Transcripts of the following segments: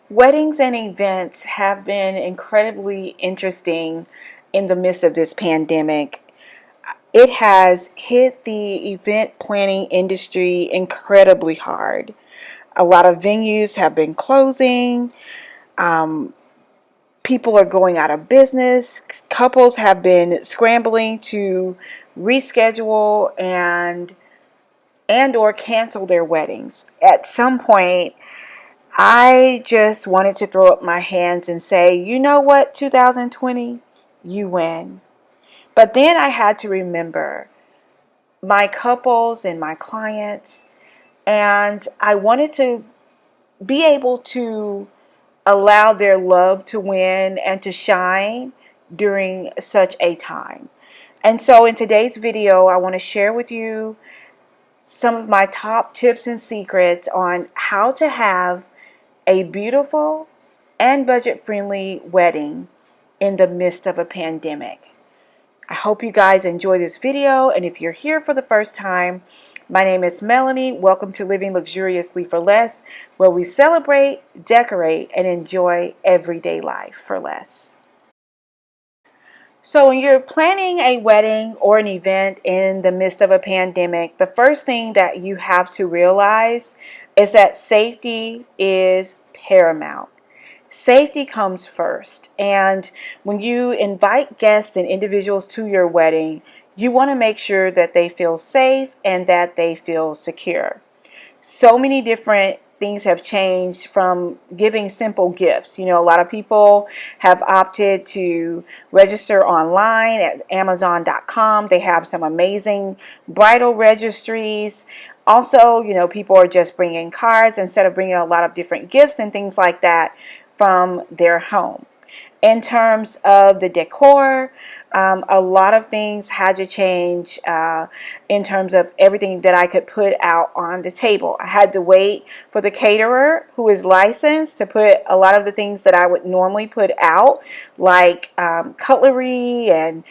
Weddings and events have been incredibly interesting in the midst of this pandemic. It has hit the event planning industry incredibly hard. A lot of venues have been closing. Um, People are going out of business. Couples have been scrambling to reschedule and or cancel their weddings. At some point, I just wanted to throw up my hands and say, you know what, 2020, you win. But then I had to remember my couples and my clients, and I wanted to be able to allow their love to win and to shine during such a time. And so in today's video, I want to share with you some of my top tips and secrets on how to have a beautiful and budget-friendly wedding in the midst of a pandemic. I hope you guys enjoy this video, and if you're here for the first time, my name is Melanie. Welcome to Living Luxuriously for Less, where we celebrate, decorate, and enjoy everyday life for less. So when you're planning a wedding or an event in the midst of a pandemic, the first thing that you have to realize is that safety is paramount. Safety comes first, and when you invite guests and individuals to your wedding, you want to make sure that they feel safe and that they feel secure. So many different things have changed from giving simple gifts. A lot of people have opted to register online at Amazon.com. They have some amazing bridal registries. Also, people are just bringing cards instead of bringing a lot of different gifts and things like that from their home. In terms of the decor, a lot of things had to change in terms of everything that I could put out on the table. I had to wait for the caterer who is licensed to put a lot of the things that I would normally put out, like cutlery and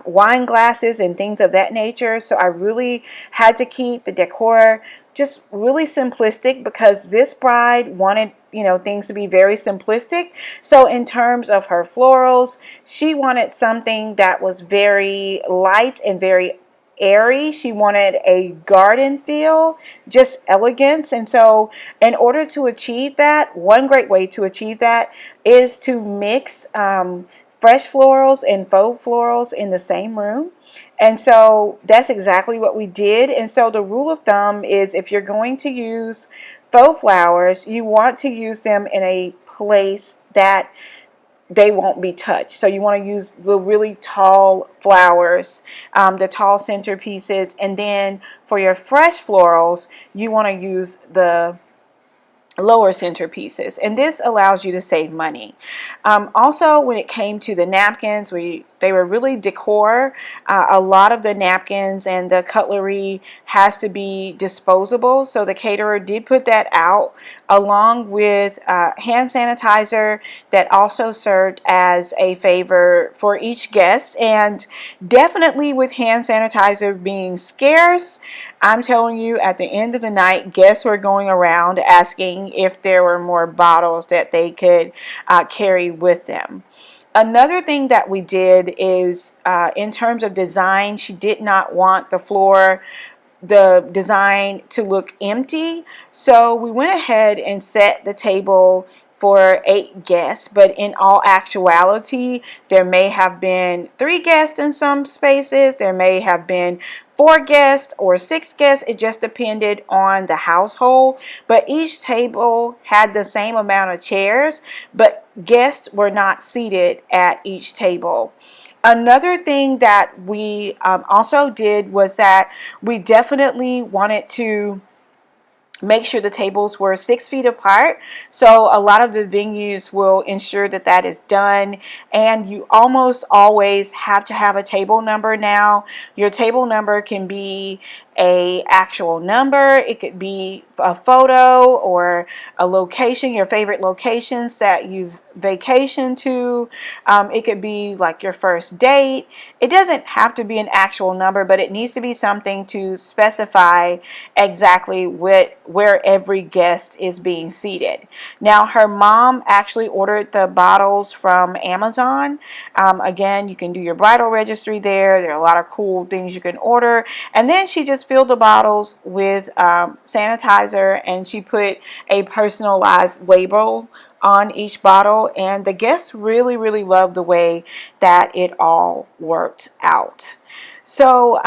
wine glasses and things of that nature. So I really had to keep the decor just really simplistic because this bride wanted things to be very simplistic. So in terms of her florals, she wanted something that was very light and very airy. She wanted a garden feel, just elegance. And so in order to achieve that, one great way to achieve that is to mix fresh florals and faux florals in the same room. And so that's exactly what we did. And so the rule of thumb is if you're going to use faux flowers, you want to use them in a place that they won't be touched. So you want to use the really tall flowers, the tall centerpieces, and then for your fresh florals, you want to use the lower centerpieces, and this allows you to save money. Also, when it came to the napkins, they were really decor. A lot of the napkins and the cutlery has to be disposable, so the caterer did put that out along with hand sanitizer that also served as a favor for each guest. And definitely with hand sanitizer being scarce, I'm telling you, at the end of the night, guests were going around asking if there were more bottles that they could carry with them. Another thing that we did is in terms of design, she did not want the design to look empty. So we went ahead and set the table for 8 guests, but in all actuality, there may have been 3 guests in some spaces. There may have been 4 guests or 6 guests. It just depended on the household. But each table had the same amount of chairs, but guests were not seated at each table. Another thing that we also did was that we definitely wanted to make sure the tables were 6 feet apart. So a lot of the venues will ensure that that is done, and you almost always have to have a table number now. Your table number can be a actual number. It could be a photo or a location, your favorite locations that you've vacationed to. It could be like your first date. It doesn't have to be an actual number, but it needs to be something to specify exactly where every guest is being seated. Now, her mom actually ordered the bottles from Amazon. Again, you can do your bridal registry there. There are a lot of cool things you can order. And then she just filled the bottles with sanitizer, and she put a personalized label on each bottle, and the guests really loved the way that it all worked out. So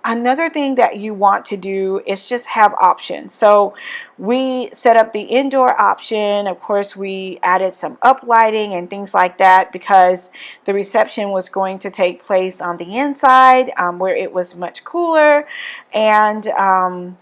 another thing that you want to do is just have options. So we set up the indoor option. Of course, we added some uplighting and things like that because the reception was going to take place on the inside, where it was much cooler, and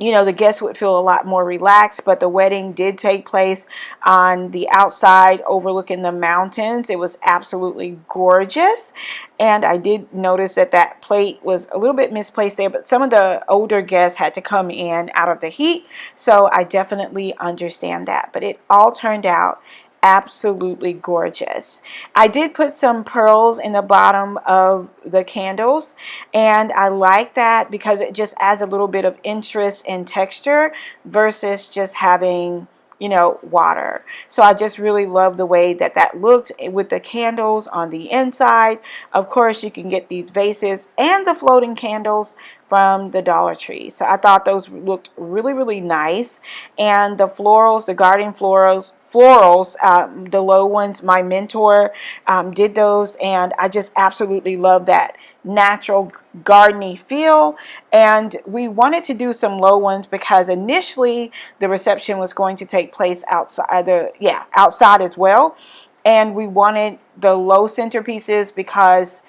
you know, the guests would feel a lot more relaxed. But the wedding did take place on the outside overlooking the mountains. It was absolutely gorgeous. And I did notice that that plate was a little bit misplaced there, but some of the older guests had to come in out of the heat. So I definitely understand that. But it all turned out absolutely gorgeous. I did put some pearls in the bottom of the candles, and I like that because it just adds a little bit of interest and texture versus just having, you know, water. So I just really love the way that that looked with the candles on the inside. Of course, you can get these vases and the floating candles from the Dollar Tree. So I thought those looked really nice. And the florals, the garden florals, the low ones, my mentor did those, and I just absolutely love that natural gardeny feel. And we wanted to do some low ones because initially the reception was going to take place outside, outside as well, and we wanted the low centerpieces because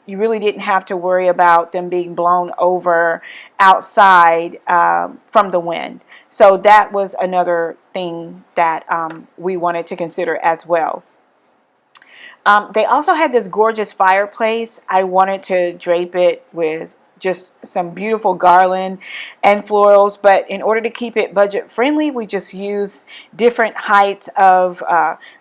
you really didn't have to worry about them being blown over outside from the wind. So that was another thing that we wanted to consider as well. They also had this gorgeous fireplace. I wanted to drape it with just some beautiful garland and florals, but in order to keep it budget friendly, we just used different heights of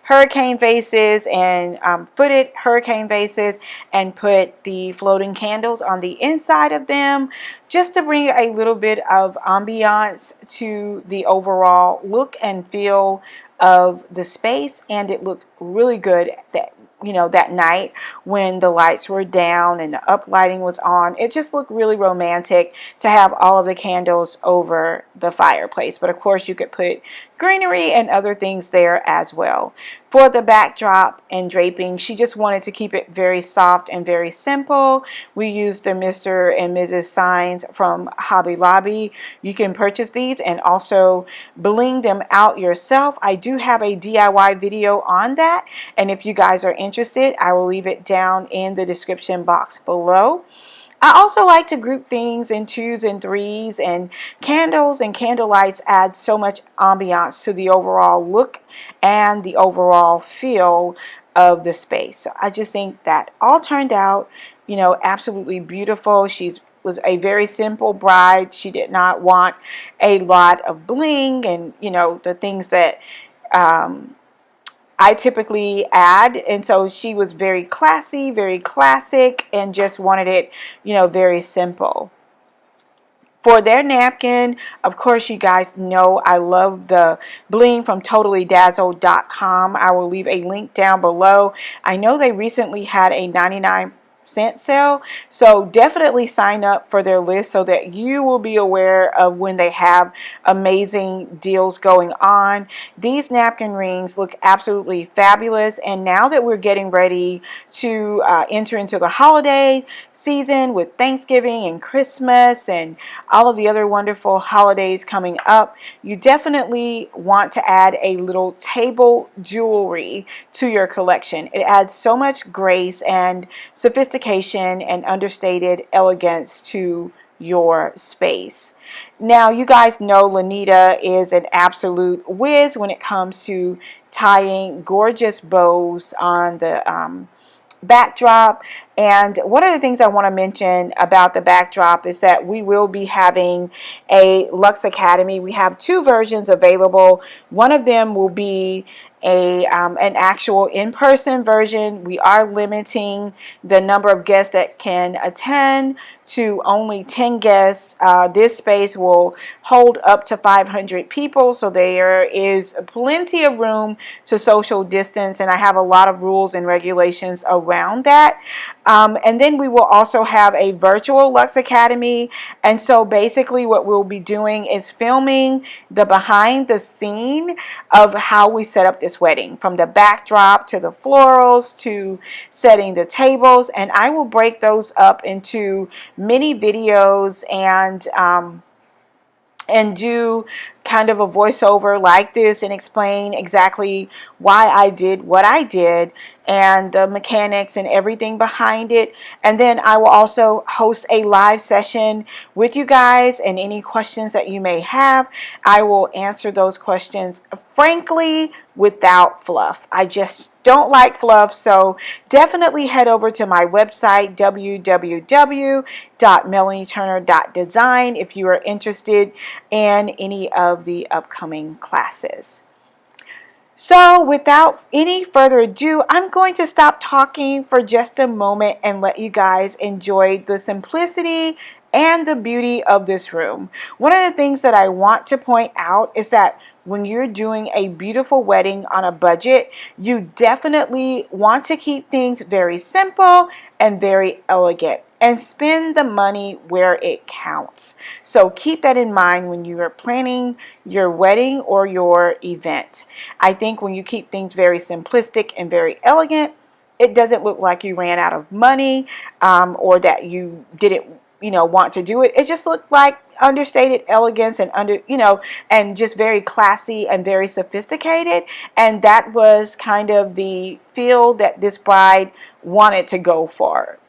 hurricane vases and footed hurricane vases, and put the floating candles on the inside of them just to bring a little bit of ambiance to the overall look and feel of the space. And it looked really good that night when the lights were down and the uplighting was on. It just looked really romantic to have all of the candles over the fireplace. But of course, you could put greenery and other things there as well. For the backdrop and draping, she just wanted to keep it very soft and very simple. We used the Mr. and Mrs. signs from Hobby Lobby. You can purchase these and also bling them out yourself. I do have a DIY video on that, and if you guys are interested, I will leave it down in the description box below. I also like to group things in 2s and 3s, and candles and candle lights add so much ambiance to the overall look and the overall feel of the space. So I just think that all turned out, absolutely beautiful. She was a very simple bride. She did not want a lot of bling and, the things that I typically add, and so she was very classy, very classic, and just wanted it, very simple. For their napkin, of course, you guys know I love the bling from totallydazzled.com. I will leave a link down below. I know they recently had a 99-cent sale, so definitely sign up for their list so that you will be aware of when they have amazing deals going on. These napkin rings look absolutely fabulous, and now that we're getting ready to enter into the holiday season with Thanksgiving and Christmas and all of the other wonderful holidays coming up, you definitely want to add a little table jewelry to your collection. It adds so much grace and sophistication and understated elegance to your space. Now, you guys know Lanita is an absolute whiz when it comes to tying gorgeous bows on the backdrop. And one of the things I want to mention about the backdrop is that we will be having a Luxe Academy. We have two versions available. One of them will be an actual in-person version. We are limiting the number of guests that can attend to only 10 guests. This space will hold up to 500 people, so there is plenty of room to social distance, and I have a lot of rules and regulations around that. And then we will also have a virtual Luxe Academy, and so basically what we'll be doing is filming the behind the scene of how we set up this wedding, from the backdrop to the florals to setting the tables, and I will break those up into mini videos and do kind of a voiceover like this and explain exactly why I did what I did and the mechanics and everything behind it. And then I will also host a live session with you guys, and any questions that you may have, I will answer those questions frankly without fluff. I just don't like fluff, so definitely head over to my website, www.melanieturner.design, if you are interested in any of the upcoming classes. So without any further ado, I'm going to stop talking for just a moment and let you guys enjoy the simplicity and the beauty of this room. One of the things that I want to point out is that when you're doing a beautiful wedding on a budget, you definitely want to keep things very simple and very elegant and spend the money where it counts. So keep that in mind when you are planning your wedding or your event. I think when you keep things very simplistic and very elegant, it doesn't look like you ran out of money, or that you didn't want to do it. It just looked like understated elegance and and just very classy and very sophisticated. And that was kind of the feel that this bride wanted to go for.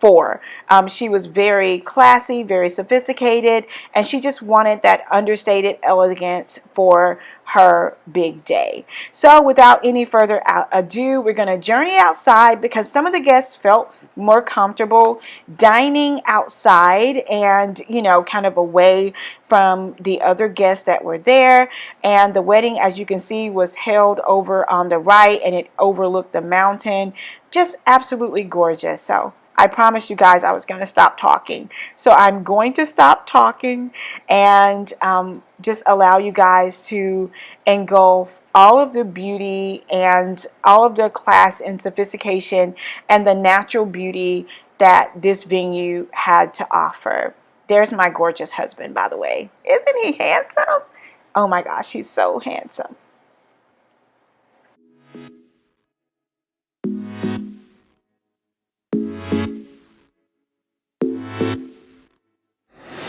She was very classy, very sophisticated, and she just wanted that understated elegance for her big day. So without any further ado, we're going to journey outside because some of the guests felt more comfortable dining outside and kind of away from the other guests that were there. And the wedding, as you can see, was held over on the right, and it overlooked the mountain. Just absolutely gorgeous. So I promised you guys I was going to stop talking. So I'm going to stop talking and just allow you guys to engulf all of the beauty and all of the class and sophistication and the natural beauty that this venue had to offer. There's my gorgeous husband, by the way. Isn't he handsome? Oh my gosh, he's so handsome.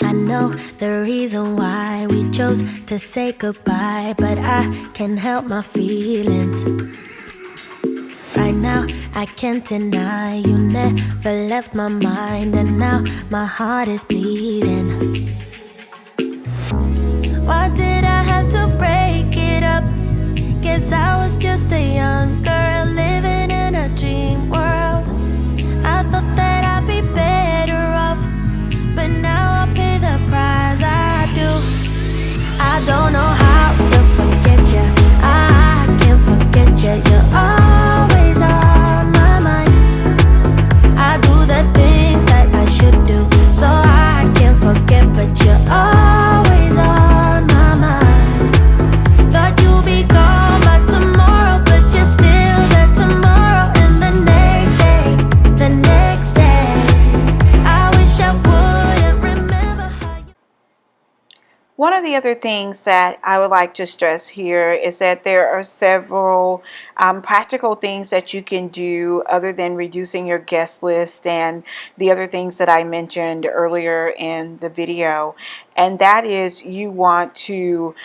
I know the reason why we chose to say goodbye, but I can't help my feelings. Right now, I can't deny you never left my mind, and now my heart is bleeding. Why did I have to break it up? Guess I was just a young girl living in a dream world. I thought that I'd be better off, but now I pay the price. I do. I don't know how to forget you. I can't forget you. You're always on my mind. I do the things that I should do, so I can't forget, but you're always on my mind. Thought you'd be gone by tomorrow, but you're still there tomorrow, and the next day, the next day. I wish I wouldn't remember how you. One of the other things that I would like to stress here is that there are several practical things that you can do other than reducing your guest list and the other things that I mentioned earlier in the video. And that is, you want to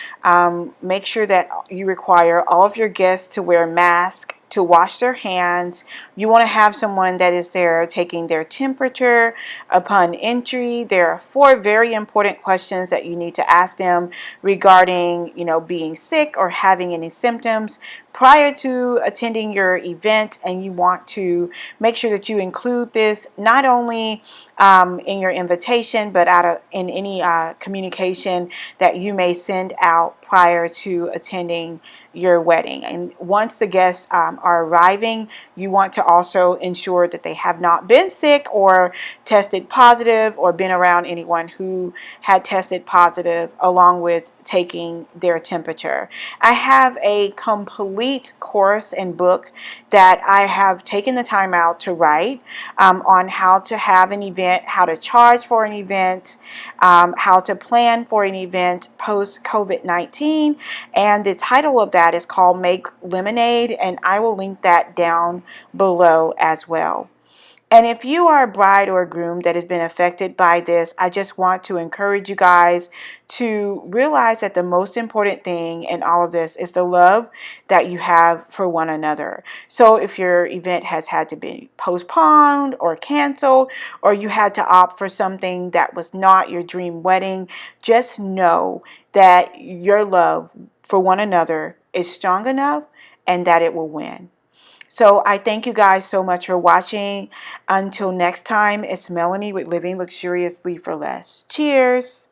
make sure that you require all of your guests to wear masks to wash their hands. You want to have someone that is there taking their temperature upon entry. There are 4 very important questions that you need to ask them regarding, being sick or having any symptoms prior to attending your event, and you want to make sure that you include this not only in your invitation, but in any communication that you may send out prior to attending your wedding. And once the guests are arriving, you want to also ensure that they have not been sick or tested positive or been around anyone who had tested positive, along with taking their temperature. I have a complete course and book that I have taken the time out to write on how to have an event, how to charge for an event, how to plan for an event post COVID-19, and the title of that is called Make Lemonade, and I will link that down below as well. And if you are a bride or a groom that has been affected by this, I just want to encourage you guys to realize that the most important thing in all of this is the love that you have for one another. So if your event has had to be postponed or canceled, or you had to opt for something that was not your dream wedding, just know that your love for one another is strong enough and that it will win. So I thank you guys so much for watching. Until next time, it's Melanie with Living Luxuriously for Less. Cheers!